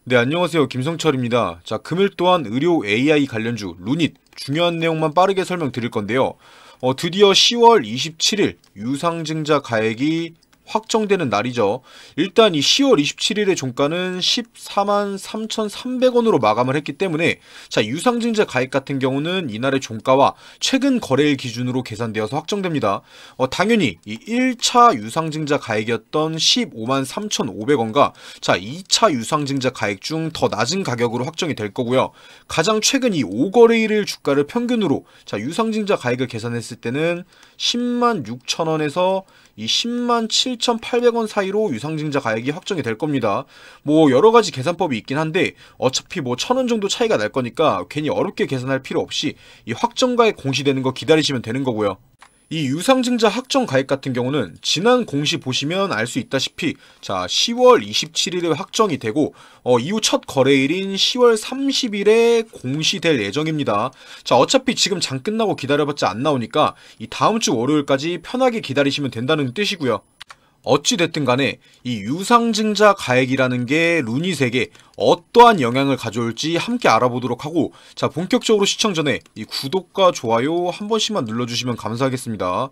네, 안녕하세요. 김성철입니다. 자, 금일 또한 의료 AI 관련주 루닛 중요한 내용만 빠르게 설명드릴 건데요. 드디어 10월 27일 유상증자 가액이 확정되는 날이죠. 일단 이 10월 27일의 종가는 14만 3,300원으로 마감을 했기 때문에 자, 유상증자 가액 같은 경우는 이날의 종가와 최근 거래일 기준으로 계산되어서 확정됩니다. 당연히 이 1차 유상증자 가액이었던 15만 3,500원과 자, 2차 유상증자 가액 중 더 낮은 가격으로 확정이 될 거고요. 가장 최근 이 5거래일을 주가를 평균으로 자, 유상증자 가액을 계산했을 때는 10만 6천원에서 이 10만 7,800원 사이로 유상증자 가액이 확정이 될 겁니다. 뭐 여러가지 계산법이 있긴 한데 어차피 뭐 1,000원 정도 차이가 날 거니까 괜히 어렵게 계산할 필요 없이 이 확정가액 공시되는 거 기다리시면 되는 거고요. 이 유상증자 확정 가액 같은 경우는 지난 공시 보시면 알 수 있다시피 자, 10월 27일에 확정이 되고 이후 첫 거래일인 10월 30일에 공시될 예정입니다. 자, 어차피 지금 장 끝나고 기다려봤자 안 나오니까 이 다음 주 월요일까지 편하게 기다리시면 된다는 뜻이고요. 어찌됐든 간에 이 유상증자 가액이라는 게 루닛에게 어떠한 영향을 가져올지 함께 알아보도록 하고, 자, 본격적으로 시청 전에 이 구독과 좋아요 한 번씩만 눌러주시면 감사하겠습니다.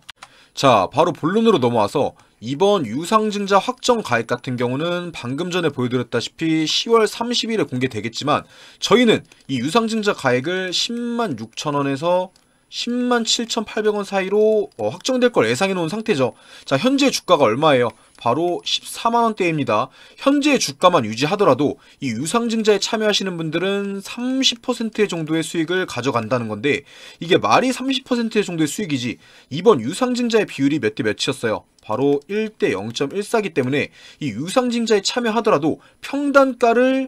자, 바로 본론으로 넘어와서 이번 유상증자 확정 가액 같은 경우는 방금 전에 보여드렸다시피 10월 30일에 공개되겠지만 저희는 이 유상증자 가액을 10만 6천원에서 10만 7,800원 사이로 확정될 걸 예상해 놓은 상태죠. 자, 현재 주가가 얼마예요? 바로 14만원대입니다. 현재 주가만 유지하더라도 이 유상증자에 참여하시는 분들은 30% 정도의 수익을 가져간다는 건데, 이게 말이 30% 정도의 수익이지 이번 유상증자의 비율이 몇 대 몇이었어요? 바로 1대 0.14기 때문에 이 유상증자에 참여하더라도 평단가를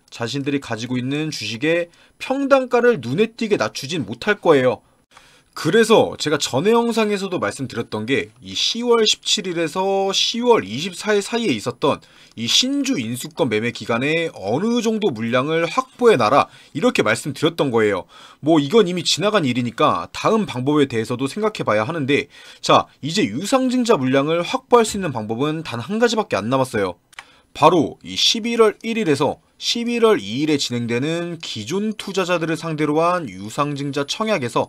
자신들이 가지고 있는 주식의 평단가를 눈에 띄게 낮추진 못할 거예요. 그래서 제가 전에 영상에서도 말씀드렸던 게 이 10월 17일에서 10월 24일 사이에 있었던 이 신주 인수권 매매 기간에 어느 정도 물량을 확보해 놔라, 이렇게 말씀드렸던 거예요. 뭐 이건 이미 지나간 일이니까 다음 방법에 대해서도 생각해 봐야 하는데, 자, 이제 유상증자 물량을 확보할 수 있는 방법은 단 한 가지밖에 안 남았어요. 바로 이 11월 1일에서 11월 2일에 진행되는 기존 투자자들을 상대로 한 유상증자 청약에서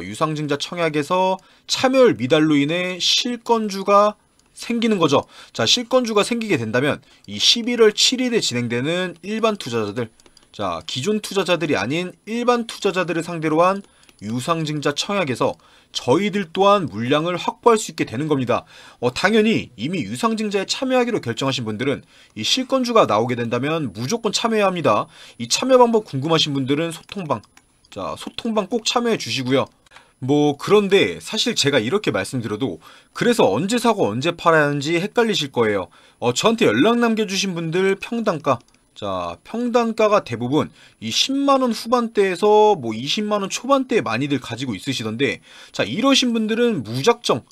유상증자 청약에서 참여율 미달로 인해 실권주가 생기는 거죠. 자, 실권주가 생기게 된다면 이 11월 7일에 진행되는 일반 투자자들, 자, 기존 투자자들이 아닌 일반 투자자들을 상대로 한 유상증자 청약에서 저희들 또한 물량을 확보할 수 있게 되는 겁니다. 당연히 이미 유상증자에 참여하기로 결정하신 분들은 이 실권주가 나오게 된다면 무조건 참여해야 합니다. 이 참여 방법 궁금하신 분들은 소통방, 자, 소통방 꼭 참여해 주시고요. 뭐 그런데 사실 제가 이렇게 말씀드려도 그래서 언제 사고 언제 팔아야 하는지 헷갈리실 거예요. 저한테 연락 남겨주신 분들 평단가, 자, 평단가가 대부분 이 10만원 후반대에서 뭐 20만원 초반대에 많이들 가지고 있으시던데, 자, 이러신 분들은 무작정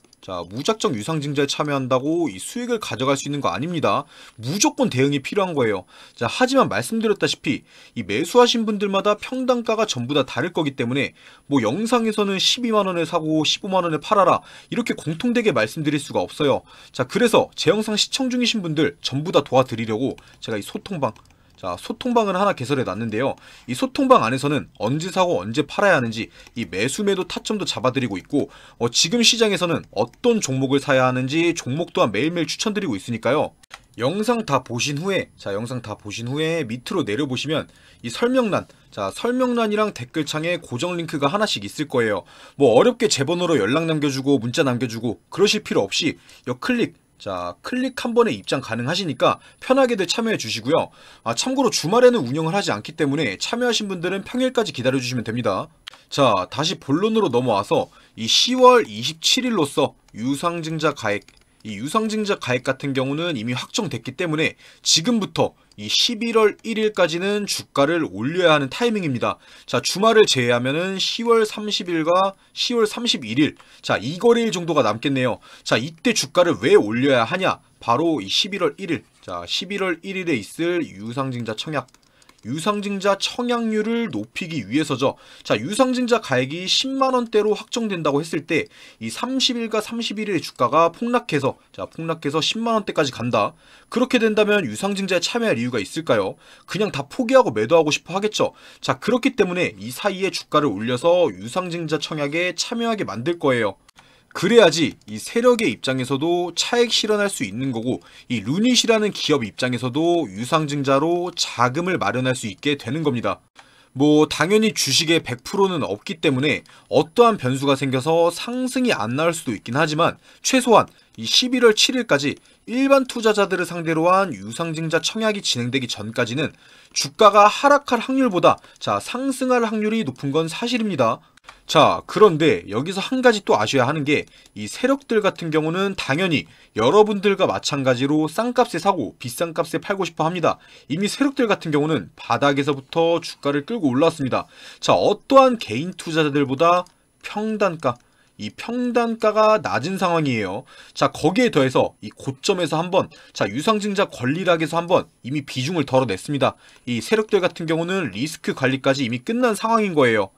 유상증자에 참여한다고 이 수익을 가져갈 수 있는 거 아닙니다. 무조건 대응이 필요한 거예요. 자, 하지만 말씀드렸다시피 이 매수하신 분들마다 평단가가 전부 다 다를 거기 때문에 뭐 영상에서는 12만원에 사고 15만원에 팔아라, 이렇게 공통되게 말씀드릴 수가 없어요. 자, 그래서 제 영상 시청 중이신 분들 전부 다 도와드리려고 제가 이 소통방, 자, 소통방을 하나 개설해 놨는데요. 이 소통방 안에서는 언제 사고 언제 팔아야 하는지 이 매수 매도 타점도 잡아드리고 있고, 지금 시장에서는 어떤 종목을 사야 하는지 종목 또한 매일매일 추천드리고 있으니까요. 영상 다 보신 후에 밑으로 내려보시면 이 설명란, 자, 설명란이랑 댓글창에 고정 링크가 하나씩 있을 거예요. 뭐 어렵게 제 번호로 연락 남겨주고 문자 남겨주고 그러실 필요 없이 클릭 한 번에 입장 가능하시니까 편하게들 참여해 주시고요. 참고로 주말에는 운영을 하지 않기 때문에 참여하신 분들은 평일까지 기다려 주시면 됩니다. 자, 다시 본론으로 넘어와서 이 10월 27일로써 유상증자 가액 같은 경우는 이미 확정됐기 때문에 지금부터 이 11월 1일까지는 주가를 올려야 하는 타이밍입니다. 자, 주말을 제외하면은 10월 30일과 10월 31일, 자, 이 거래일 정도가 남겠네요. 자, 이때 주가를 왜 올려야 하냐? 바로 이 11월 1일, 자, 11월 1일에 있을 유상증자 청약, 유상증자 청약률을 높이기 위해서죠. 자, 유상증자 가액이 10만원대로 확정된다고 했을 때 이 30일과 31일의 주가가 폭락해서 10만원대까지 간다. 그렇게 된다면 유상증자에 참여할 이유가 있을까요? 그냥 다 포기하고 매도하고 싶어 하겠죠. 자, 그렇기 때문에 이 사이에 주가를 올려서 유상증자 청약에 참여하게 만들 거예요. 그래야지 이 세력의 입장에서도 차익 실현할 수 있는 거고, 이 루닛이라는 기업 입장에서도 유상증자로 자금을 마련할 수 있게 되는 겁니다. 뭐 당연히 주식의 100%는 없기 때문에 어떠한 변수가 생겨서 상승이 안 나올 수도 있긴 하지만, 최소한 이 11월 7일까지 일반 투자자들을 상대로 한 유상증자 청약이 진행되기 전까지는 주가가 하락할 확률보다 상승할 확률이 높은 건 사실입니다. 자, 그런데 여기서 한 가지 또 아셔야 하는 게, 이 세력들 같은 경우는 당연히 여러분들과 마찬가지로 싼 값에 사고 비싼 값에 팔고 싶어 합니다. 이미 세력들 같은 경우는 바닥에서부터 주가를 끌고 올라왔습니다. 자, 어떠한 개인 투자자들보다 이 평단가가 낮은 상황이에요. 자, 거기에 더해서 이 고점에서 한번 유상증자 권리락에서 한번 이미 비중을 덜어냈습니다. 이 세력들 같은 경우는 리스크 관리까지 이미 끝난 상황인 거예요.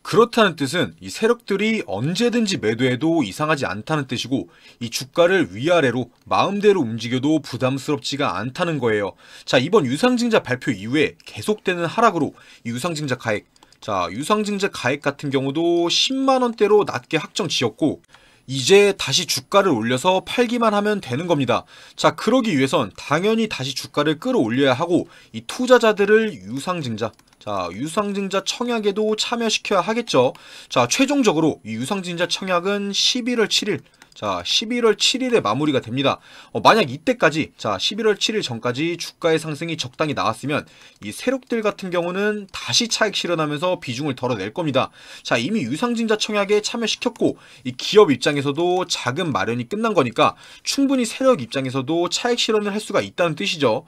그렇다는 뜻은 이 세력들이 언제든지 매도해도 이상하지 않다는 뜻이고, 이 주가를 위아래로 마음대로 움직여도 부담스럽지가 않다는 거예요. 자, 이번 유상증자 발표 이후에 계속되는 하락으로 이 유상증자 가액 같은 경우도 10만원대로 낮게 확정 지었고, 이제 다시 주가를 올려서 팔기만 하면 되는 겁니다. 자, 그러기 위해선 당연히 다시 주가를 끌어올려야 하고, 이 투자자들을 유상증자 청약에도 참여시켜야 하겠죠. 자, 최종적으로 이 유상증자 청약은 11월 7일에 마무리가 됩니다. 만약 이때까지 11월 7일 전까지 주가의 상승이 적당히 나왔으면 이 세력들 같은 경우는 다시 차익 실현하면서 비중을 덜어낼 겁니다. 자, 이미 유상증자 청약에 참여시켰고, 이 기업 입장에서도 자금 마련이 끝난 거니까 충분히 세력 입장에서도 차익 실현을 할 수가 있다는 뜻이죠.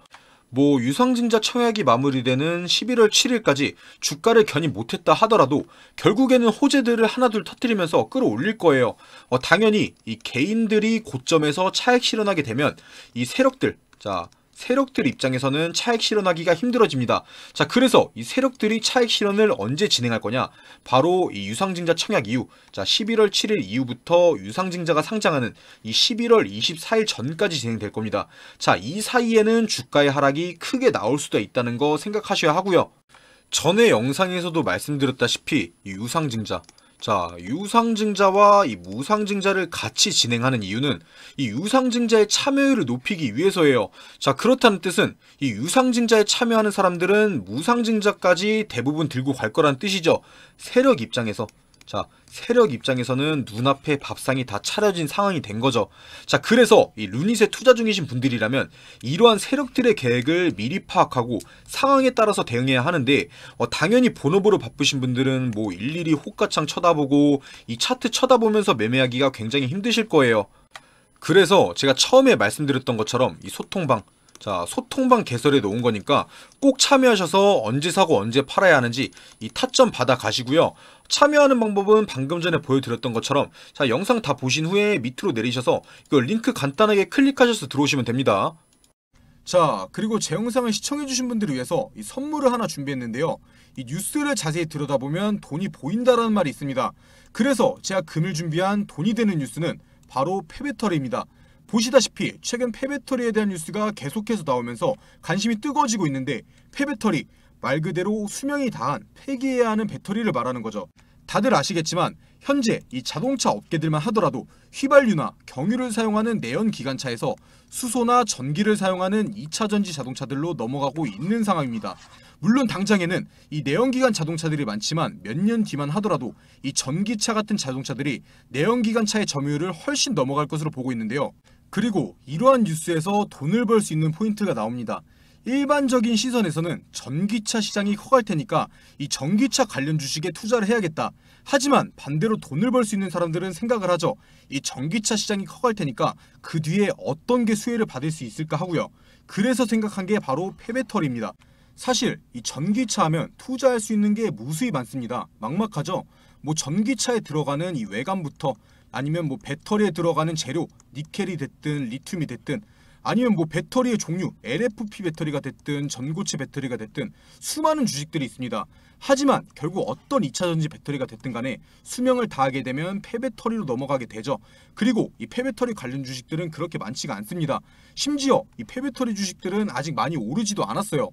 뭐 유상증자 청약이 마무리되는 11월 7일까지 주가를 견인 못했다 하더라도 결국에는 호재들을 하나둘 터뜨리면서 끌어올릴 거예요. 당연히 이 개인들이 고점에서 차익 실현하게 되면 이 세력들 입장에서는 차익 실현하기가 힘들어집니다. 자, 그래서 이 세력들이 차익 실현을 언제 진행할 거냐? 바로 이 유상증자 청약 이후, 11월 7일 이후부터 유상증자가 상장하는 이 11월 24일 전까지 진행될 겁니다. 자, 이 사이에는 주가의 하락이 크게 나올 수도 있다는 거 생각하셔야 하고요. 전에 영상에서도 말씀드렸다시피 이 유상증자와 이 무상증자를 같이 진행하는 이유는 이 유상증자의 참여율을 높이기 위해서예요. 자, 그렇다는 뜻은 이 유상증자에 참여하는 사람들은 무상증자까지 대부분 들고 갈 거란 뜻이죠. 세력 입장에서는 눈앞에 밥상이 다 차려진 상황이 된 거죠. 자, 그래서 이 루닛에 투자 중이신 분들이라면 이러한 세력들의 계획을 미리 파악하고 상황에 따라서 대응해야 하는데, 당연히 본업으로 바쁘신 분들은 뭐 일일이 호가창 쳐다보고 이 차트 쳐다보면서 매매하기가 굉장히 힘드실 거예요. 그래서 제가 처음에 말씀드렸던 것처럼 이 소통방 개설해 놓은 거니까 꼭 참여하셔서 언제 사고 언제 팔아야 하는지 이 타점 받아 가시고요. 참여하는 방법은 방금 전에 보여드렸던 것처럼 영상 다 보신 후에 밑으로 내리셔서 이거 링크 간단하게 클릭하셔서 들어오시면 됩니다. 자, 그리고 제 영상을 시청해주신 분들을 위해서 이 선물을 하나 준비했는데요. 이 뉴스를 자세히 들여다보면 돈이 보인다라는 말이 있습니다. 그래서 제가 금일 준비한 돈이 되는 뉴스는 바로 폐배터리입니다. 보시다시피 최근 폐배터리에 대한 뉴스가 계속해서 나오면서 관심이 뜨거워지고 있는데, 폐배터리 말 그대로 수명이 다한 폐기해야 하는 배터리를 말하는 거죠. 다들 아시겠지만 현재 이 자동차 업계들만 하더라도 휘발유나 경유를 사용하는 내연기관차에서 수소나 전기를 사용하는 2차전지 자동차들로 넘어가고 있는 상황입니다. 물론 당장에는 이 내연기관 자동차들이 많지만 몇 년 뒤만 하더라도 이 전기차 같은 자동차들이 내연기관차의 점유율을 훨씬 넘어갈 것으로 보고 있는데요. 그리고 이러한 뉴스에서 돈을 벌 수 있는 포인트가 나옵니다. 일반적인 시선에서는 전기차 시장이 커갈 테니까 이 전기차 관련 주식에 투자를 해야겠다. 하지만 반대로 돈을 벌 수 있는 사람들은 생각을 하죠. 이 전기차 시장이 커갈 테니까 그 뒤에 어떤 게 수혜를 받을 수 있을까 하고요. 그래서 생각한 게 바로 폐배터리입니다. 사실 이 전기차 하면 투자할 수 있는 게 무수히 많습니다. 막막하죠. 뭐 전기차에 들어가는 이 외관부터 아니면 뭐 배터리에 들어가는 재료, 니켈이 됐든 리튬이 됐든 아니면 뭐 배터리의 종류, LFP 배터리가 됐든 전고체 배터리가 됐든 수많은 주식들이 있습니다. 하지만 결국 어떤 2차전지 배터리가 됐든 간에 수명을 다하게 되면 폐배터리로 넘어가게 되죠. 그리고 이 폐배터리 관련 주식들은 그렇게 많지가 않습니다. 심지어 이 폐배터리 주식들은 아직 많이 오르지도 않았어요.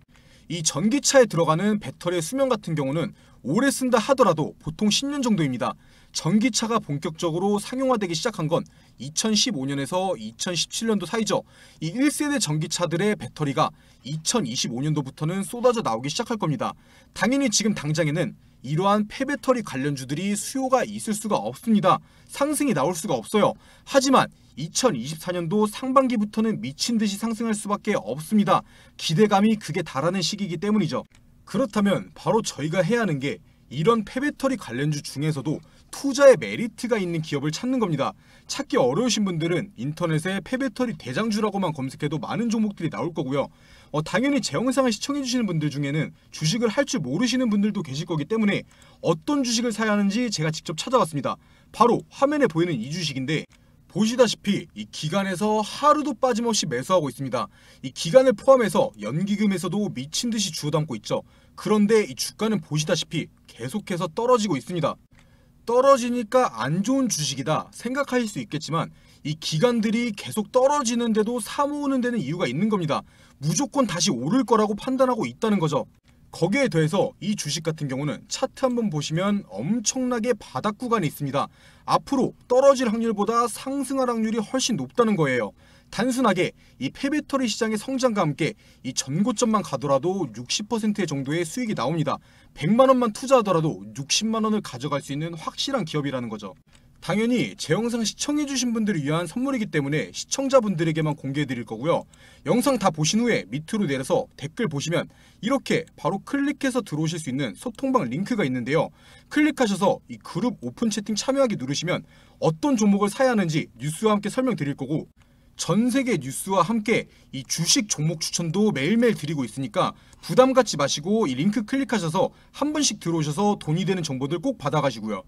이 전기차에 들어가는 배터리의 수명 같은 경우는 오래 쓴다 하더라도 보통 10년 정도입니다. 전기차가 본격적으로 상용화되기 시작한 건 2015년에서 2017년도 사이죠. 이 1세대 전기차들의 배터리가 2025년도부터는 쏟아져 나오기 시작할 겁니다. 당연히 지금 당장에는 이러한 폐배터리 관련주들이 수요가 있을 수가 없습니다. 상승이 나올 수가 없어요. 하지만 2024년도 상반기부터는 미친 듯이 상승할 수밖에 없습니다. 기대감이 극에 달하는 시기이기 때문이죠. 그렇다면 바로 저희가 해야 하는 게 이런 폐배터리 관련주 중에서도 투자의 메리트가 있는 기업을 찾는 겁니다. 찾기 어려우신 분들은 인터넷에 폐배터리 대장주라고만 검색해도 많은 종목들이 나올 거고요. 당연히 제 영상을 시청해주시는 분들 중에는 주식을 할 줄 모르시는 분들도 계실 거기 때문에 어떤 주식을 사야 하는지 제가 직접 찾아봤습니다. 바로 화면에 보이는 이 주식인데, 보시다시피 이 기간에서 하루도 빠짐없이 매수하고 있습니다. 이 기간을 포함해서 연기금에서도 미친 듯이 주워 담고 있죠. 그런데 이 주가는 보시다시피 계속해서 떨어지고 있습니다. 떨어지니까 안 좋은 주식이다 생각하실 수 있겠지만 이 기관들이 계속 떨어지는데도 사모으는 데는 이유가 있는 겁니다. 무조건 다시 오를 거라고 판단하고 있다는 거죠. 거기에 더해서 이 주식 같은 경우는 차트 한번 보시면 엄청나게 바닥 구간이 있습니다. 앞으로 떨어질 확률보다 상승할 확률이 훨씬 높다는 거예요. 단순하게 이 폐배터리 시장의 성장과 함께 이 전고점만 가더라도 60% 정도의 수익이 나옵니다. 100만 원만 투자하더라도 60만 원을 가져갈 수 있는 확실한 기업이라는 거죠. 당연히 제 영상 시청해주신 분들을 위한 선물이기 때문에 시청자분들에게만 공개해드릴 거고요. 영상 다 보신 후에 밑으로 내려서 댓글 보시면 이렇게 바로 클릭해서 들어오실 수 있는 소통방 링크가 있는데요. 클릭하셔서 이 그룹 오픈 채팅 참여하기 누르시면 어떤 종목을 사야 하는지 뉴스와 함께 설명드릴 거고, 전 세계 뉴스와 함께 이 주식 종목 추천도 매일매일 드리고 있으니까 부담 갖지 마시고 이 링크 클릭하셔서 한 번씩 들어오셔서 돈이 되는 정보들 꼭 받아가시고요.